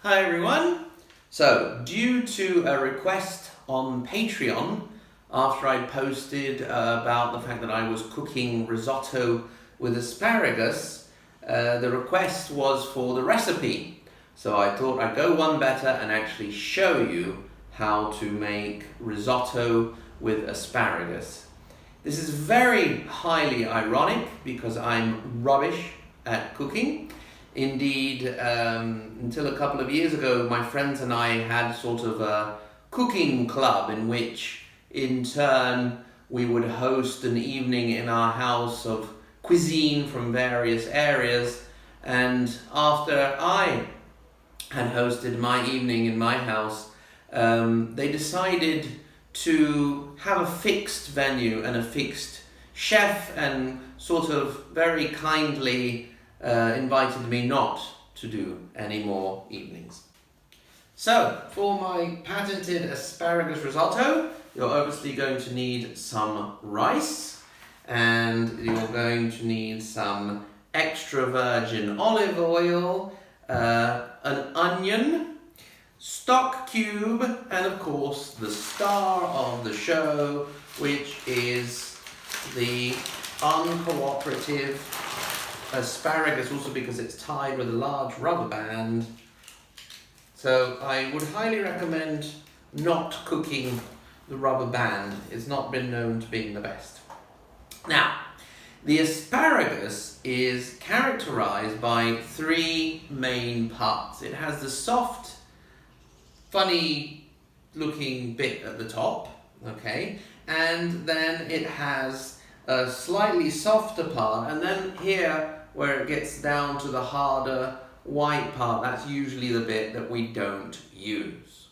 Hi everyone! So, due to a request on Patreon, after I posted about the fact that I was cooking risotto with asparagus, the request was for the recipe. So I thought I'd go one better and actually show you how to make risotto with asparagus. This is very highly ironic because I'm rubbish at cooking. Indeed, until a couple of years ago, my friends and I had sort of a cooking club in which, in turn, we would host an evening in our house of cuisine from various areas. And after I had hosted my evening in my house, they decided to have a fixed venue and a fixed chef, and sort of very kindly invited me not to do any more evenings. So, for my patented asparagus risotto, you're obviously going to need some rice, and you're going to need some extra virgin olive oil, an onion, stock cube, and of course the star of the show, which is the uncooperative asparagus, also because it's tied with a large rubber band. So I would highly recommend not cooking the rubber band. It's not been known to being the best. Now, the asparagus is characterized by three main parts. It has the soft, funny looking bit at the top, okay, and then it has a slightly softer part, and then here where it gets down to the harder white part, that's usually the bit that we don't use.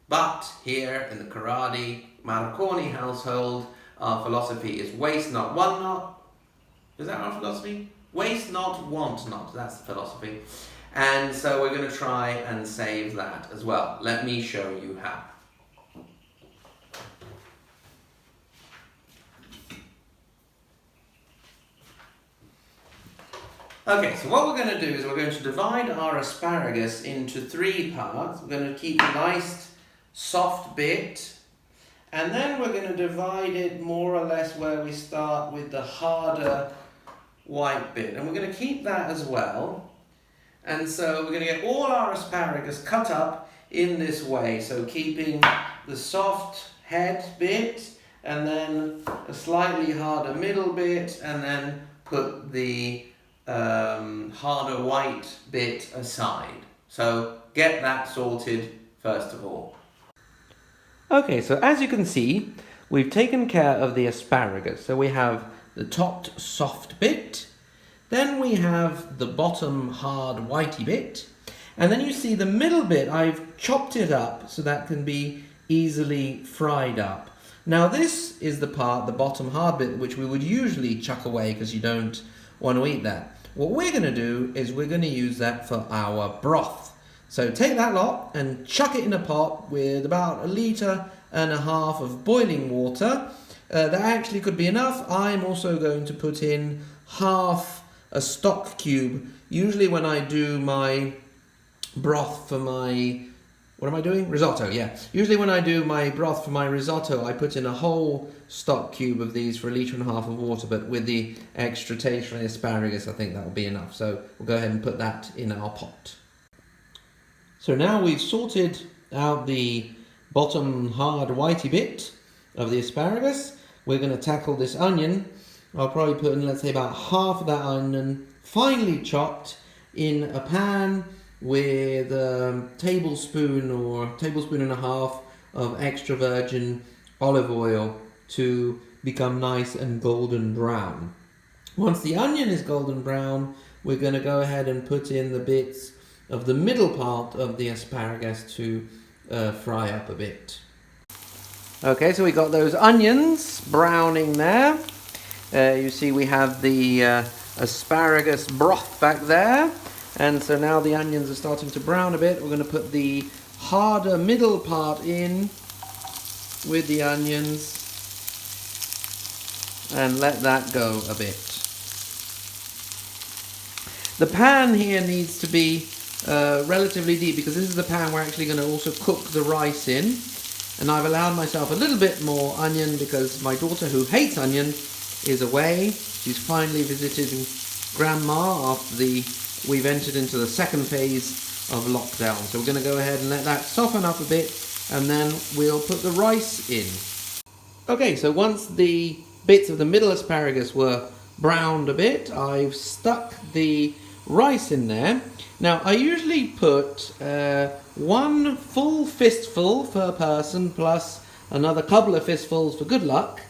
But here in the Carradi Marconi household, our philosophy is waste not, want not. Is that our philosophy? Waste not, want not. That's the philosophy. And so we're going to try and save that as well. Let me show you how. Okay, so what we're going to do is we're going to divide our asparagus into three parts. We're going to keep a nice soft bit, and then we're going to divide it more or less where we start with the harder white bit, and we're going to keep that as well. And so we're going to get all our asparagus cut up in this way, so keeping the soft head bit, and then a slightly harder middle bit, and then put the harder white bit aside. So get that sorted first of all. Okay, so as you can see, we've taken care of the asparagus. So we have the topped soft bit, then we have the bottom hard whitey bit, and then you see the middle bit, I've chopped it up so that can be easily fried up. Now this is the part, the bottom hard bit, which we would usually chuck away because you don't want to eat that. What we're going to do is we're going to use that for our broth. So take that lot and chuck it in a pot with about 1.5 litres of boiling water. That actually could be enough. I'm also going to put in half a stock cube. Usually when I do my broth for my... What am I doing? Risotto, yeah. Usually when I do my broth for my risotto, I put in a whole stock cube of these for 1.5 litres of water, but with the extra taste from the asparagus, I think that will be enough. So we'll go ahead and put that in our pot. So now we've sorted out the bottom hard whitey bit of the asparagus. We're going to tackle this onion. I'll probably put in, let's say, about half of that onion, finely chopped, in a pan with a tablespoon or 1.5 tablespoons of extra virgin olive oil to become nice and golden brown. Once the onion is golden brown, we're going to go ahead and put in the bits of the middle part of the asparagus to fry up a bit. Okay, so we got those onions browning there. You see we have the asparagus broth back there. And so now the onions are starting to brown a bit. We're going to put the harder middle part in with the onions and let that go a bit. The pan here needs to be relatively deep because this is the pan we're actually going to also cook the rice in. And I've allowed myself a little bit more onion because my daughter, who hates onion, is away. She's finally visiting Grandma after we've entered into the second phase of lockdown. So we're going to go ahead and let that soften up a bit, and then we'll put the rice in. Okay, so once the bits of the middle asparagus were browned a bit, I've stuck the rice in there. Now, I usually put one full fistful per person plus another couple of fistfuls for good luck.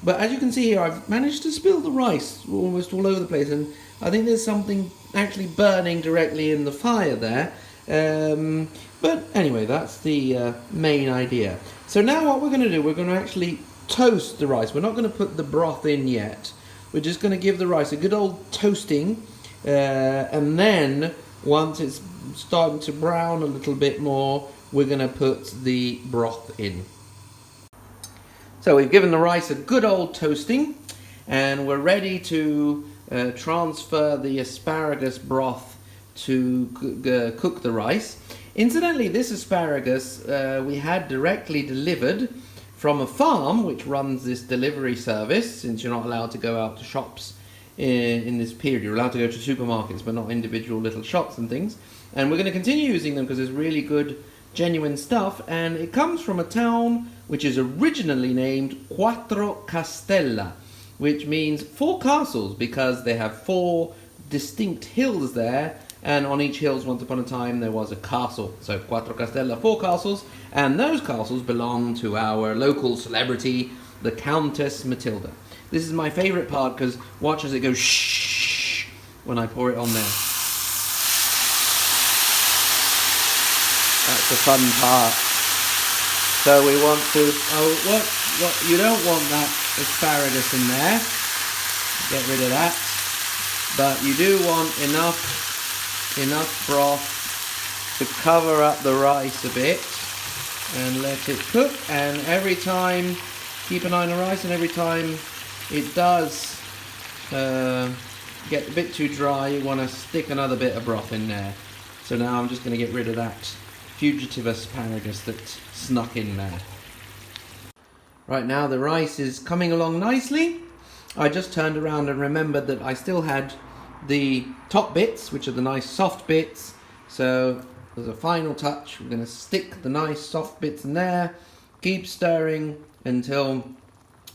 But as you can see here, I've managed to spill the rice almost all over the place, and I think there's something actually burning directly in the fire there. But anyway, that's the main idea. So now what we're going to do, we're going to actually toast the rice. We're not going to put the broth in yet. We're just going to give the rice a good old toasting, and then once it's starting to brown a little bit more, we're going to put the broth in. So we've given the rice a good old toasting, and we're ready to transfer the asparagus broth to cook the rice. Incidentally, this asparagus we had directly delivered from a farm which runs this delivery service, since you're not allowed to go out to shops in this period. You're allowed to go to supermarkets, but not individual little shops and things. And we're going to continue using them because it's really good, genuine stuff. And it comes from a town which is originally named Quattro Castella, which means 4 castles, because they have 4 distinct hills there, and on each hill, once upon a time, there was a castle. So Quattro Castella, 4 castles, and those castles belong to our local celebrity, the Countess Matilda. This is my favourite part because watch as it goes shh when I pour it on there. That's the fun part. So we want to, what you don't want that asparagus in there. Get rid of that. But you do want enough broth to cover up the rice a bit and let it cook. And every time, keep an eye on the rice, and every time it does get a bit too dry, you want to stick another bit of broth in there. So now I'm just going to get rid of that fugitive asparagus that snuck in there. Right now the rice is coming along nicely. I just turned around and remembered that I still had the top bits, which are the nice soft bits. So as a final touch, we're going to stick the nice soft bits in there, keep stirring until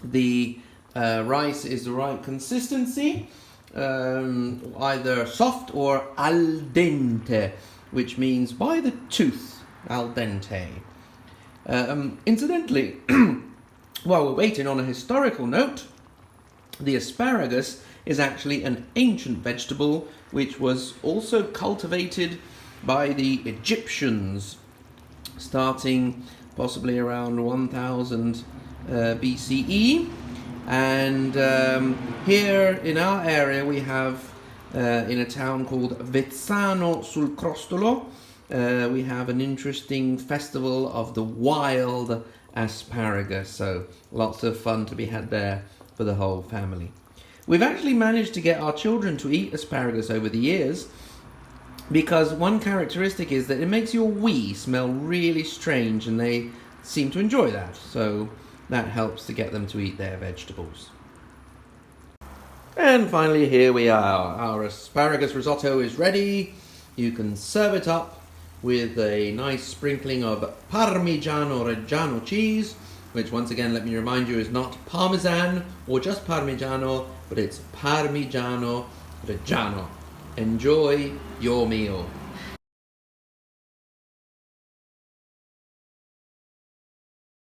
the rice is the right consistency, either soft or al dente, which means by the tooth, al dente. Incidentally, while we're waiting, on a historical note, the asparagus is actually an ancient vegetable which was also cultivated by the Egyptians starting possibly around 1000 BCE. And here in our area we have, in a town called Vezzano sul Crostolo, we have an interesting festival of the wild asparagus, so lots of fun to be had there for the whole family. We've actually managed to get our children to eat asparagus over the years, because one characteristic is that it makes your wee smell really strange, and they seem to enjoy that, so that helps to get them to eat their vegetables. And finally, here we are. Our asparagus risotto is ready. You can serve it up with a nice sprinkling of Parmigiano Reggiano cheese, which once again, let me remind you, is not Parmesan or just Parmigiano, but it's Parmigiano Reggiano. Enjoy your meal.